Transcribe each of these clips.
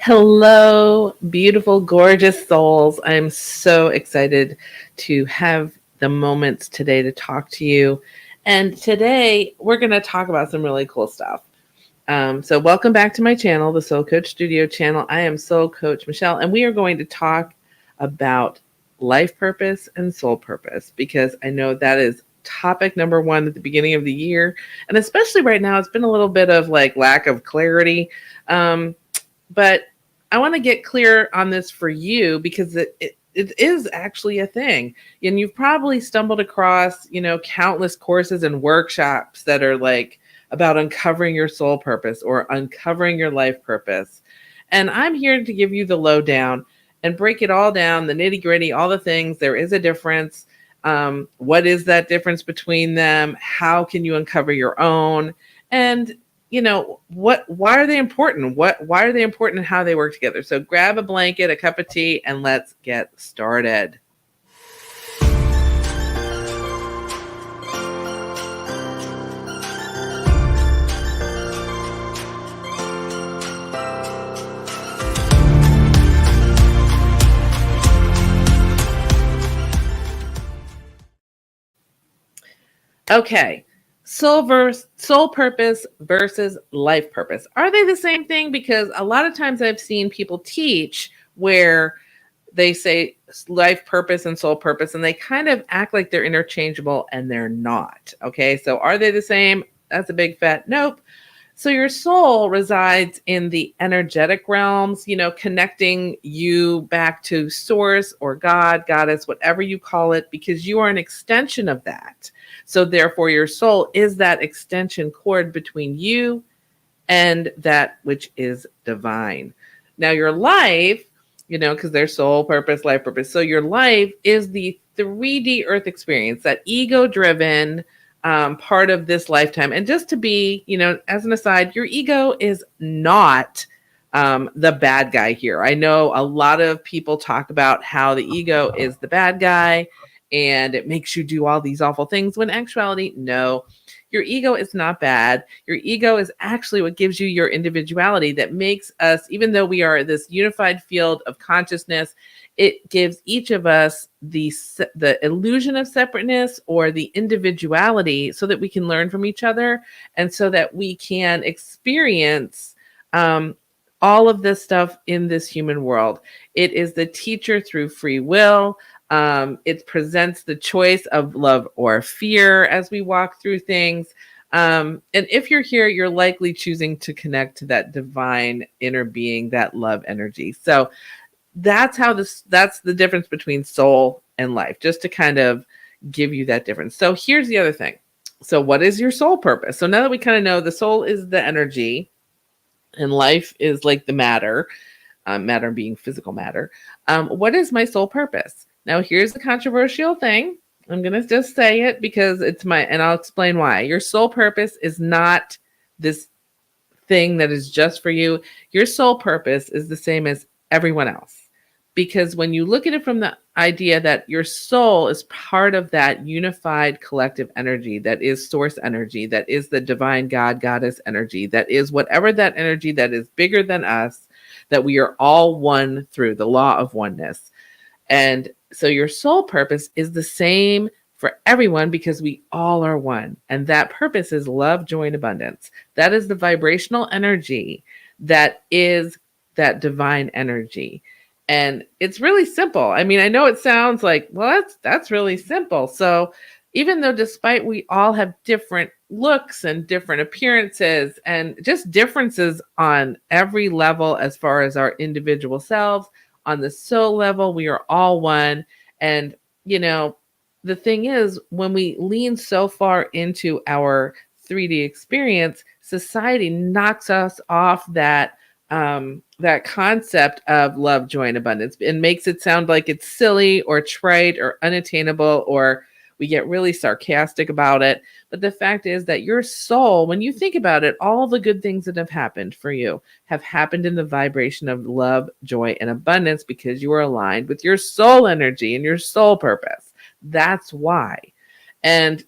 Hello, beautiful, gorgeous souls. I'm so excited to have the moments today to talk to you. And today we're going to talk about some really cool stuff. So, welcome back to my channel, the Soul Coach Studio channel. I am Soul Coach Michele, and we are going to talk about life purpose and soul purpose because I know that is topic number one at the beginning of the year. And especially right now, it's been a little bit of like lack of clarity. But I want to get clear on this for you because it is actually a thing. And you've probably stumbled across, countless courses and workshops that are like about uncovering your soul purpose or uncovering your life purpose. And I'm here to give you the lowdown and break it all down, the nitty gritty, all the things. There is a difference. What is that difference between them? How can you uncover your own? And why are they important? Why are they important and how they work together? So grab a blanket, a cup of tea, and let's get started. Okay. Soul purpose versus life purpose. Are they the same thing? Because a lot of times I've seen people teach where they say life purpose and soul purpose, and they kind of act like they're interchangeable, and they're not. Okay. So are they the same? That's a big fat nope. So your soul resides in the energetic realms, connecting you back to source or God, goddess, whatever you call it, because you are an extension of that. So therefore your soul is that extension cord between you and that which is divine. Now your life, because there's soul purpose, life purpose. So your life is the 3D earth experience, that ego driven part of this lifetime. And just to be, as an aside, your ego is not the bad guy here. I know a lot of people talk about how the ego is the bad guy and it makes you do all these awful things, when in actuality, no, your ego is not bad. Your ego is actually what gives you your individuality that makes us, even though we are this unified field of consciousness, it gives each of us the illusion of separateness or the individuality so that we can learn from each other and so that we can experience all of this stuff in this human world. It is the teacher through free will. It presents the choice of love or fear as we walk through things. And if you're here, you're likely choosing to connect to that divine inner being, that love energy. So that's the difference between soul and life, just to kind of give you that difference. So here's the other thing. So what is your soul purpose? So now that we kind of know the soul is the energy and life is like the matter, matter being physical matter. What is my soul purpose? Now, here's the controversial thing. I'm going to just say it because and I'll explain why. Your soul purpose is not this thing that is just for you. Your soul purpose is the same as everyone else. Because when you look at it from the idea that your soul is part of that unified collective energy, that is source energy, that is the divine God, goddess energy, that is whatever that energy that is bigger than us, that we are all one through the law of oneness. And so your soul purpose is the same for everyone because we all are one. And that purpose is love, joy, and abundance. That is the vibrational energy that is that divine energy. And it's really simple. I mean, I know it sounds like, well, that's really simple. So even though despite we all have different looks and different appearances and just differences on every level as far as our individual selves, on the soul level, we are all one. And, the thing is, when we lean so far into our 3D experience, society knocks us off that concept of love, joy, and abundance and makes it sound like it's silly or trite or unattainable, or we get really sarcastic about it. But the fact is that your soul, when you think about it, all the good things that have happened for you have happened in the vibration of love, joy, and abundance because you are aligned with your soul energy and your soul purpose. That's why. And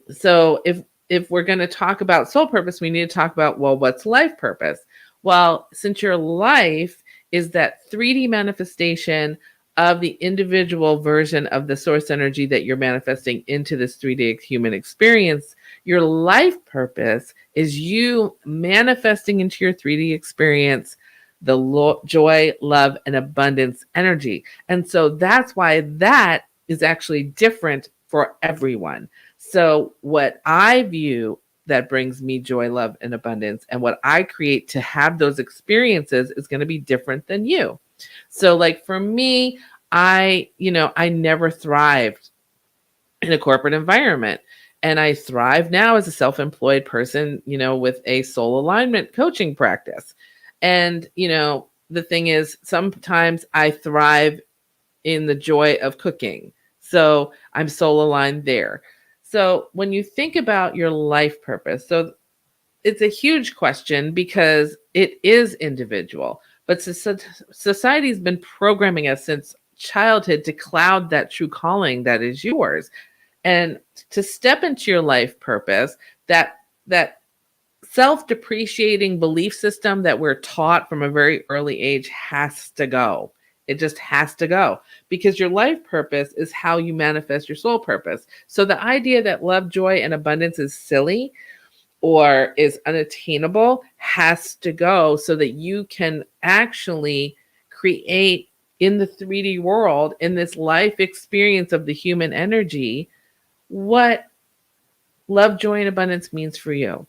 so if we're going to talk about soul purpose, we need to talk about, well, what's life purpose? Well, since your life is that 3D manifestation of the individual version of the source energy that you're manifesting into this 3D human experience, your life purpose is you manifesting into your 3D experience the joy, love, and abundance energy. And so that's why that is actually different for everyone. So, what I view that brings me joy, love, and abundance, and what I create to have those experiences is going to be different than you. So, like for me, I never thrived in a corporate environment. And I thrive now as a self-employed person, with a soul alignment coaching practice. And, the thing is, sometimes I thrive in the joy of cooking. So I'm soul aligned there. So when you think about your life purpose, so it's a huge question because it is individual, but society's been programming us since childhood to cloud that true calling that is yours. And to step into your life purpose, that self-depreciating belief system that we're taught from a very early age has to go. It just has to go, because your life purpose is how you manifest your soul purpose. So the idea that love, joy, and abundance is silly or is unattainable has to go, so that you can actually create in the 3D world, in this life experience of the human energy, what love, joy, and abundance means for you.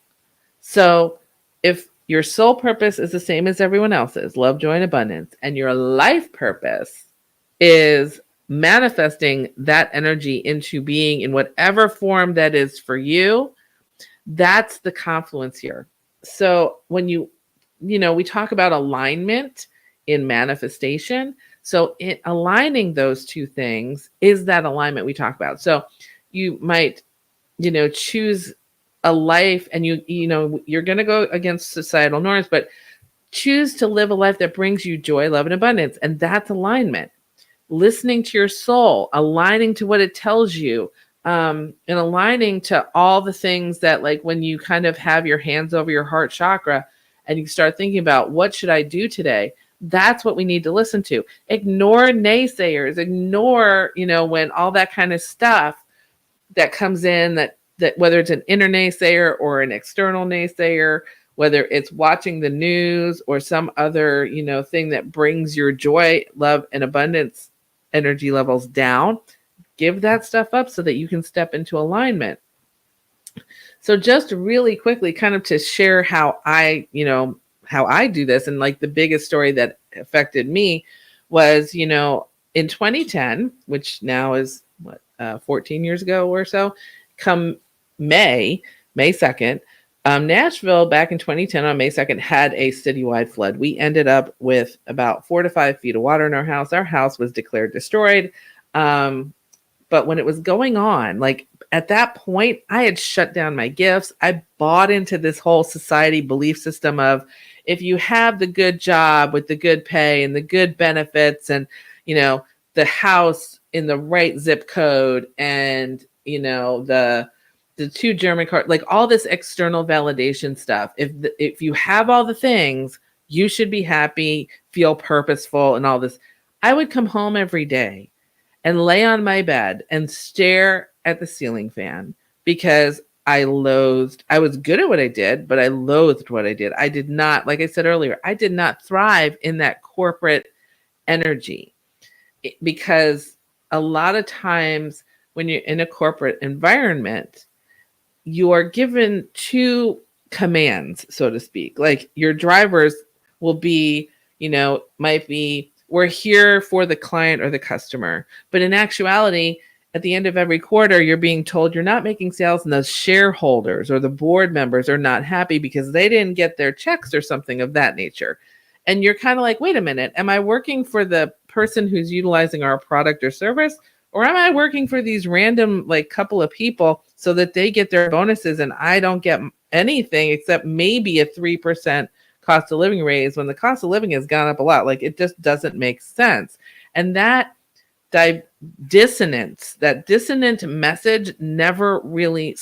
So if your soul purpose is the same as everyone else's, love, joy, and abundance, and your life purpose is manifesting that energy into being in whatever form that is for you, that's the confluence here. So when we talk about alignment in manifestation. So aligning those two things is that alignment we talk about. So you might, choose a life, and you're going to go against societal norms, but choose to live a life that brings you joy, love, and abundance. And that's alignment. Listening to your soul, aligning to what it tells you, and aligning to all the things that, like when you kind of have your hands over your heart chakra and you start thinking about what should I do today, that's what we need to listen to. Ignore naysayers, ignore, when all that kind of stuff that comes in, that whether it's an inner naysayer or an external naysayer, whether it's watching the news or some other, thing that brings your joy, love, and abundance energy levels down, give that stuff up so that you can step into alignment. So just really quickly, kind of to share how I do this, and like the biggest story that affected me was, in 2010, which now is 14 years ago or so, come May 2nd, Nashville back in 2010 on May 2nd had a citywide flood. We ended up with about 4 to 5 feet of water in our house. Our house was declared destroyed. But when it was going on, like at that point, I had shut down my gifts. I bought into this whole society belief system of, if you have the good job with the good pay and the good benefits and, the house in the right zip code and, the 2 German cars, like all this external validation stuff. If you have all the things, you should be happy, feel purposeful, and all this. I would come home every day and lay on my bed and stare at the ceiling fan, because I was good at what I did, but I loathed what I did. I did not, like I said earlier, I did not thrive in that corporate energy, because a lot of times when you're in a corporate environment, you are given 2 commands, so to speak. Like your drivers will be, might be, we're here for the client or the customer. But in actuality, at the end of every quarter, you're being told you're not making sales, and the shareholders or the board members are not happy because they didn't get their checks or something of that nature. And you're kind of like, wait a minute, am I working for the person who's utilizing our product or service? Or am I working for these random, like, couple of people so that they get their bonuses and I don't get anything except maybe a 3% cost of living raise, when the cost of living has gone up a lot? Like, it just doesn't make sense. And that dissonant message never really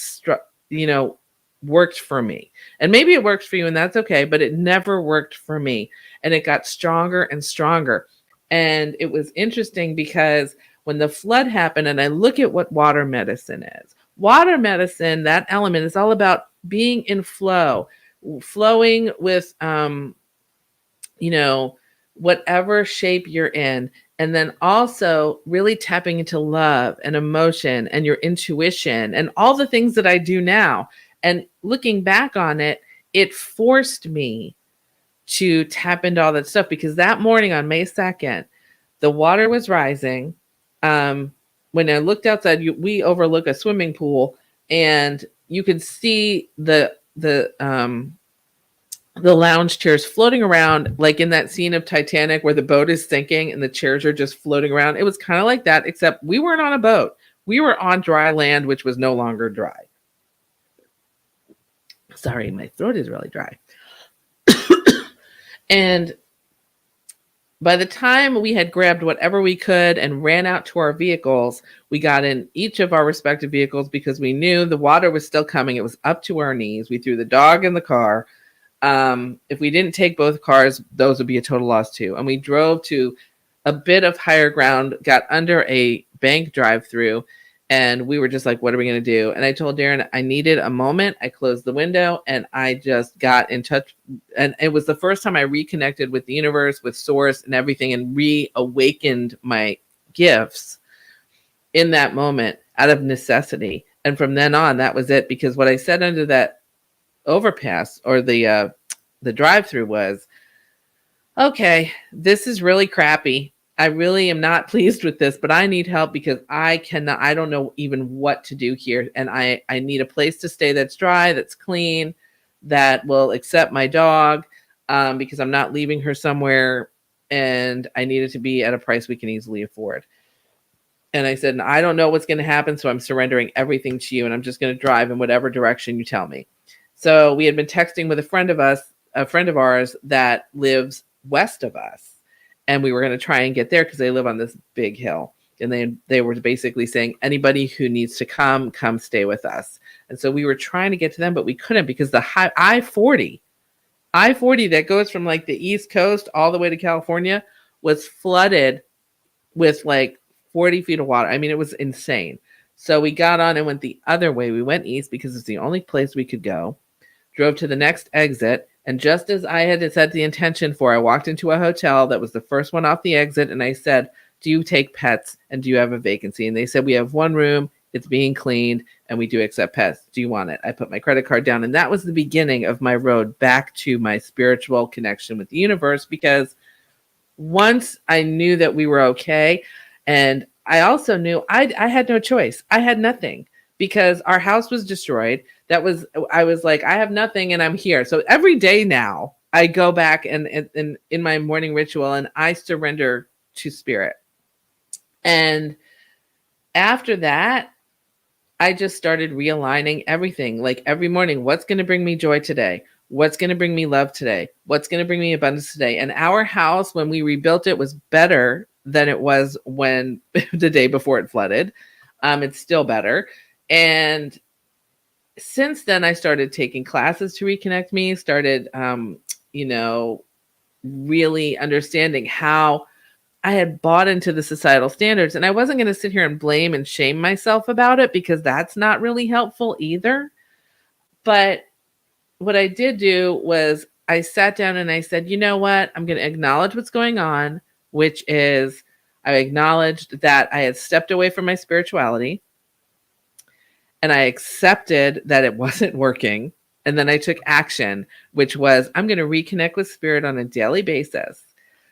worked for me. And maybe it works for you and that's okay, but it never worked for me. And it got stronger and stronger. And it was interesting because when the flood happened, and I look at what water medicine is, water medicine, that element is all about being in flow, flowing with, you know, whatever shape you're in. And then also really tapping into love and emotion and your intuition and all the things that I do now. And looking back on it, it forced me to tap into all that stuff because that morning on May 2nd, the water was rising. When I looked outside, we overlook a swimming pool, and you could see the lounge chairs floating around, like in that scene of Titanic where the boat is sinking and the chairs are just floating around. It was kind of like that, except we weren't on a boat. We were on dry land, which was no longer dry. Sorry, my throat is really dry. And by the time we had grabbed whatever we could and ran out to our vehicles, we got in each of our respective vehicles because we knew the water was still coming. It was up to our knees. We threw the dog in the car. If we didn't take both cars, those would be a total loss too. And we drove to a bit of higher ground, got under a bank drive-through, and we were just like, what are we going to do? And I told Darren I needed a moment. I closed the window and I just got in touch. And it was the first time I reconnected with the universe, with source and everything, and reawakened my gifts in that moment out of necessity. And from then on, that was it. Because what I said under that overpass or the drive-through was, okay, this is really crappy. I really am not pleased with this, but I need help because I don't know even what to do here. And I need a place to stay that's dry, that's clean, that will accept my dog, because I'm not leaving her somewhere, and I need it to be at a price we can easily afford. And I said, I don't know what's going to happen, so I'm surrendering everything to you, and I'm just going to drive in whatever direction you tell me. So we had been texting with a friend of ours that lives west of us. And we were going to try and get there because they live on this big hill. And they were basically saying, anybody who needs to come stay with us. And so we were trying to get to them, but we couldn't because the I-40 that goes from like the East Coast all the way to California was flooded with like 40 feet of water. I mean, it was insane. So we got on and went the other way. We went east because it's the only place we could go. Drove to the next exit. And just as I had set the intention for, I walked into a hotel that was the first one off the exit. And I said, do you take pets? And do you have a vacancy? And they said, we have one room. It's being cleaned. And we do accept pets. Do you want it? I put my credit card down. And that was the beginning of my road back to my spiritual connection with the universe. Because once I knew that we were okay, and I also knew I had no choice. I had nothing because our house was destroyed. I was like, I have nothing and I'm here. So every day now I go back and in my morning ritual and I surrender to spirit. And after that, I just started realigning everything. Like every morning, what's going to bring me joy today? What's going to bring me love today? What's going to bring me abundance today? And our house, when we rebuilt it, was better than it was when the day before it flooded. It's still better. And since then, I started taking classes to reconnect me, started, really understanding how I had bought into the societal standards. And I wasn't going to sit here and blame and shame myself about it because that's not really helpful either. But what I did do was I sat down and I said, you know what? I'm going to acknowledge what's going on, which is I acknowledged that I had stepped away from my spirituality. And I accepted that it wasn't working. And then I took action, which was I'm going to reconnect with spirit on a daily basis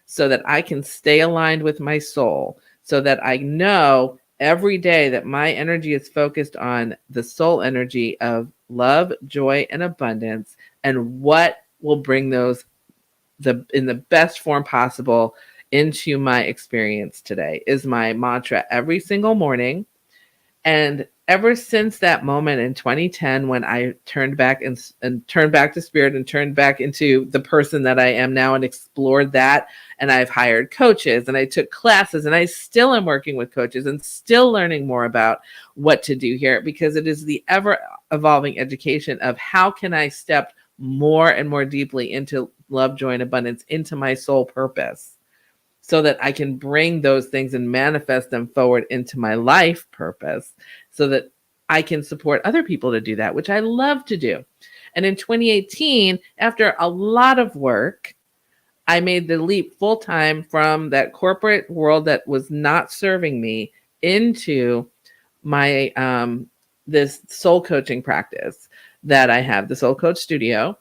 so that I can stay aligned with my soul, so that I know every day that my energy is focused on the soul energy of love, joy, and abundance, and what will bring those in the best form possible into my experience today is my mantra every single morning. And ever since that moment in 2010, when I turned back and turned back to spirit and turned back into the person that I am now and explored that, and I've hired coaches and I took classes and I still am working with coaches and still learning more about what to do here, because it is the ever evolving education of how can I step more and more deeply into love, joy, and abundance, into my soul purpose, so that I can bring those things and manifest them forward into my life purpose, so that I can support other people to do that, which I love to do. And in 2018, after a lot of work, I made the leap full time from that corporate world that was not serving me into my this soul coaching practice that I have, the Soul Coach Studio,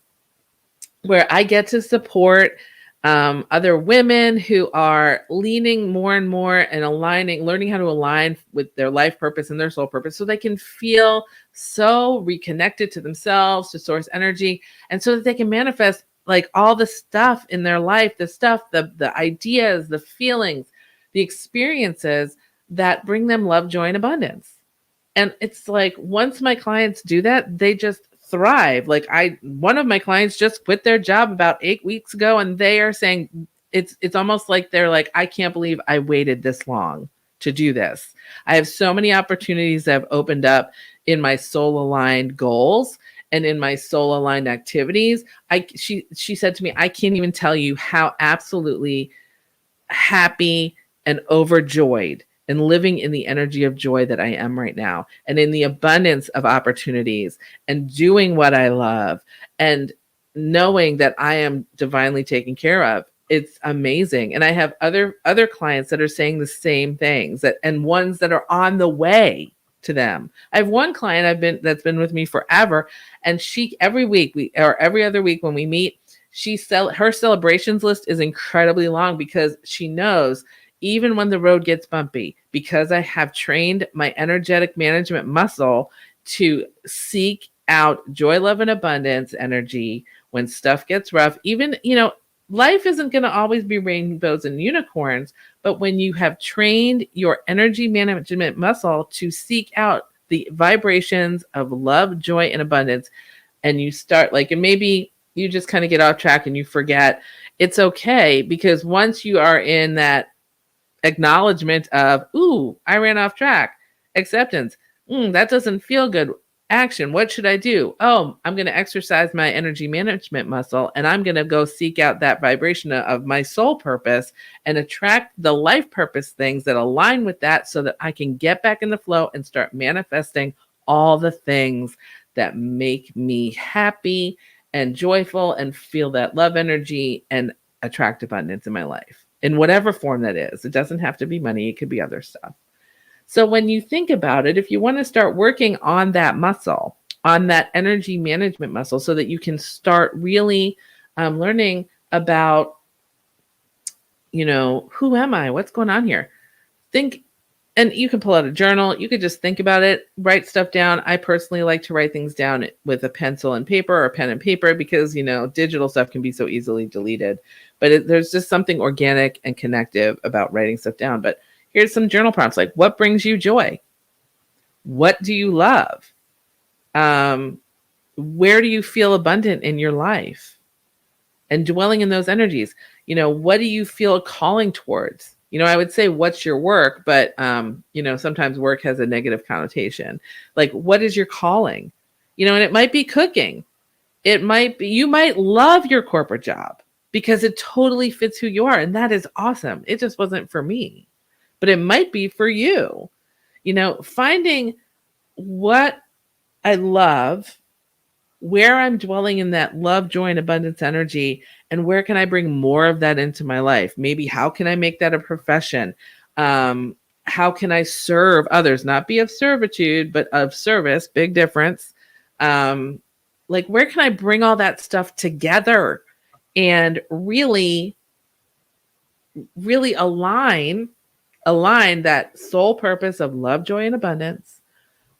where I get to support other women who are leaning more and more and learning how to align with their life purpose and their soul purpose, so they can feel so reconnected to themselves, to source energy, and so that they can manifest like all the stuff in their life, the ideas, the feelings, the experiences that bring them love, joy, and abundance. And it's like, once my clients do that, they just thrive. Like one of my clients just quit their job about 8 weeks ago, and they are saying it's almost like they're like, I can't believe I waited this long to do this. I have so many opportunities that have opened up in my soul aligned goals and in my soul aligned activities. She said to me, I can't even tell you how absolutely happy and overjoyed and living in the energy of joy that I am right now, and in the abundance of opportunities, and doing what I love, and knowing that I am divinely taken care of. It's amazing. And I have other clients that are saying the same things, and ones that are on the way to them. I have one client that's been with me forever, and she every other week when we meet, her celebrations list is incredibly long, because she knows, even when the road gets bumpy, because I have trained my energetic management muscle to seek out joy, love, and abundance energy when stuff gets rough. Even, life isn't going to always be rainbows and unicorns, but when you have trained your energy management muscle to seek out the vibrations of love, joy, and abundance, and you start and maybe you just kind of get off track and you forget, it's okay, because once you are in that acknowledgement of, ooh, I ran off track, acceptance, that doesn't feel good, action, what should I do? Oh, I'm going to exercise my energy management muscle, and I'm going to go seek out that vibration of my soul purpose and attract the life purpose things that align with that, so that I can get back in the flow and start manifesting all the things that make me happy and joyful and feel that love energy and attract abundance in my life, in whatever form that is. It doesn't have to be money. It could be other stuff. So when you think about it, if you want to start working on that muscle, on that energy management muscle, so that you can start really learning about, who am I? What's going on here? Think, and you can pull out a journal. You could just think about it, write stuff down. I personally like to write things down with a pencil and paper, or pen and paper, because, digital stuff can be so easily deleted. But there's just something organic and connective about writing stuff down. But here's some journal prompts, like, what brings you joy? What do you love? Where do you feel abundant in your life? And dwelling in those energies, what do you feel calling towards? I would say, what's your work? But, sometimes work has a negative connotation. Like, what is your calling? And it might be cooking. It might be, you might love your corporate job because it totally fits who you are. And that is awesome. It just wasn't for me, but it might be for you. Finding what I love, where I'm dwelling in that love, joy, and abundance energy, and where can I bring more of that into my life? Maybe how can I make that a profession? How can I serve others? Not be of servitude, but of service. Big difference. Where can I bring all that stuff together and really, really align that soul purpose of love, joy, and abundance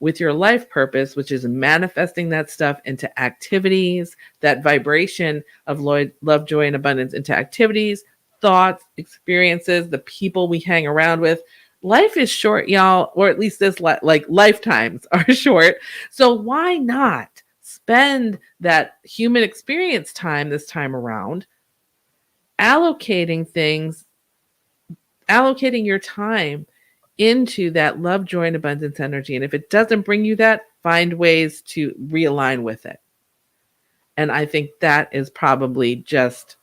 with your life purpose, which is manifesting that stuff into activities, that vibration of love, joy, and abundance into activities, thoughts, experiences, the people we hang around with. life is short, y'all, or at least this like lifetimes are short. So why not spend that human experience time this time around allocating things, allocating your time into that love, joy, and abundance energy. And if it doesn't bring you that, find ways to realign with it. And I think that is probably just,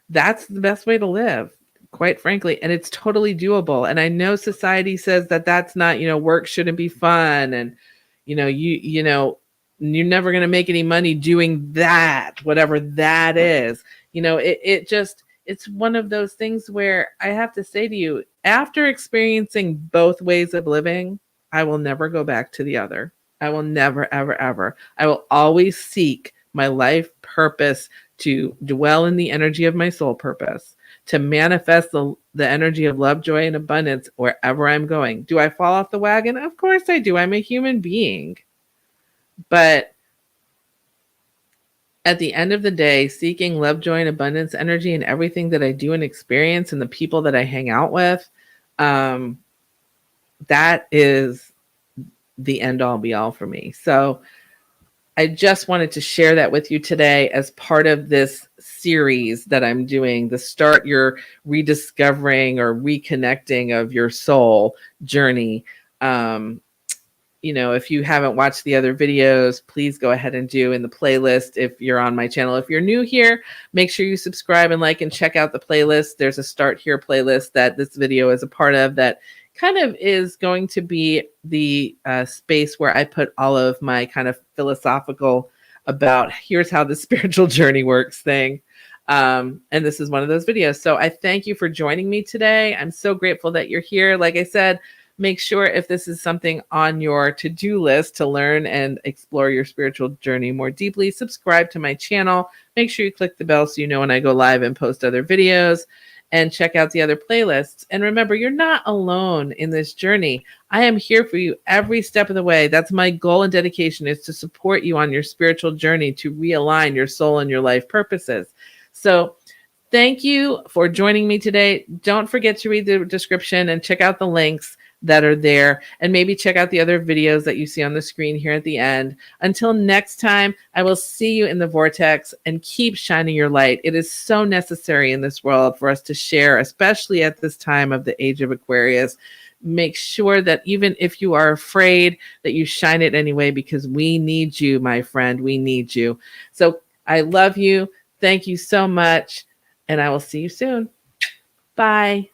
that's the best way to live, quite frankly. And it's totally doable. And I know society says that that's not, work shouldn't be fun. And, you're never going to make any money doing that, whatever that is. It's one of those things where I have to say to you, after experiencing both ways of living, I will never go back to the other. I will never, ever, ever. I will always seek my life purpose to dwell in the energy of my soul purpose, to manifest the energy of love, joy, and abundance wherever I'm going. Do I fall off the wagon? Of course I do. I'm a human being. But at the end of the day, seeking love, joy, and abundance energy in everything that I do and experience and the people that I hang out with, that is the end all be all for me. So I just wanted to share that with you today as part of this series that I'm doing, the Start Your Rediscovering or Reconnecting of Your Soul journey. If you haven't watched the other videos, please go ahead and do in the playlist if you're on my channel. If you're new here, make sure you subscribe and like and check out the playlist. There's a Start Here playlist that this video is a part of that kind of is going to be the space where I put all of my kind of philosophical about here's how the spiritual journey works thing. And this is one of those videos. So I thank you for joining me today. I'm so grateful that you're here. Like I said, make sure if this is something on your to-do list to learn and explore your spiritual journey more deeply, subscribe to my channel. Make sure you click the bell so you know when I go live and post other videos, and check out the other playlists. And remember, you're not alone in this journey. I am here for you every step of the way. That's my goal and dedication, is to support you on your spiritual journey to realign your soul and your life purposes. So thank you for joining me today. Don't forget to read the description and check out the links that are there, and maybe check out the other videos that you see on the screen here at the end. Until next time, I will see you in the vortex, and keep shining your light. It is so necessary in this world for us to share, especially at this time of the age of Aquarius. Make sure that even if you are afraid, that you shine it anyway, because we need you, my friend. We need you. So I love you. Thank you so much, and I will see you soon. Bye.